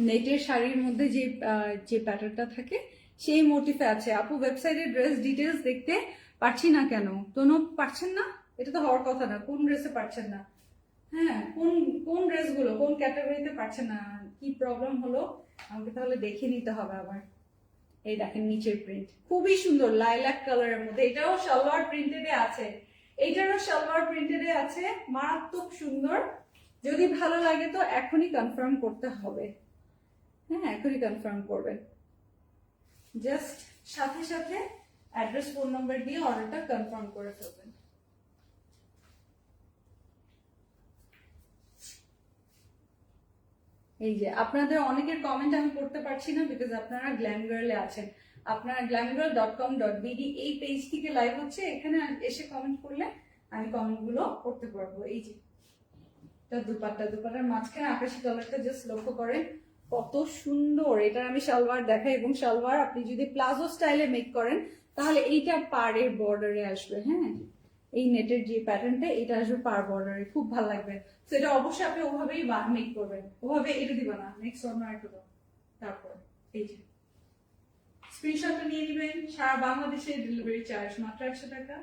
নেটের শাড়ির মধ্যে যে প্যাটার্নটা থাকে সেই মোটিফে আছে। আপু ওয়েবসাইটের ড্রেস ডিটেলস দেখতে পারছি না কেন? কোনো পারছেন না? এটা তো হওয়ার কথা না। কোন ড্রেসে পারছেন না? হ্যাঁ, কোন কোন ড্রেসগুলো কোন ক্যাটাগরিতে পারছেন না? কি প্রবলেম হলো আমাকে তাহলে দেখে নিতে হবে আবার। এই দেখেন নিচের প্রিন্ট খুবই সুন্দর, লাইলাক কালারের মধ্যে। এটাও সালোয়ার প্রিন্টেডে আছে, এইটারও সালোয়ার প্রিন্টেডে আছে, মারাত্মক সুন্দর। যদি ভালো লাগে তো এখনই কনফার্ম করতে হবে। হ্যাঁ, এখনই কনফার্ম করবেন। জাস্ট সাথে সাথে অ্যাড্রেস ফোন নাম্বার দিয়ে অর্ডারটা কনফার্ম করে ফেলবেন। এই যে আপনাদের অনেকের কমেন্ট আমি পড়তে পারছি না, বিকজ আপনারা গ্ল্যাম গার্লে আছেন। আপনারা glamgirl.com.bd এই পেজ থেকে লাইভ হচ্ছে, এখানে এসে কমেন্ট করলে আমি কমেন্ট গুলো পড়তে পারবো। এই যে দুপাট্টার মাঝখানে আকাশি কালারটা জাস্ট লক্ষ্য করেন কত সুন্দর। এটার আমি সালোয়ার দেখাই, এবং সালোয়ার আপনি যদি প্লাজো স্টাইলে মেক করেন তাহলে এইটা পাড়ের বর্ডারে আসবে। হ্যাঁ, এই নেটের যে প্যাটার্নটা এটা আসবে পার বর্ডারে, খুব ভালো লাগবে। তো এটা অবশ্যই আপনি ওভাবেই মেক করবেন, ওভাবে এটা দিবা না। নেক্সট অন্য একটা দাও। তারপর এই যে স্ক্রিনশটটা নিয়ে নেবেন। সারা বাংলাদেশে ডেলিভারি চার্জ মাত্র 100 টাকা।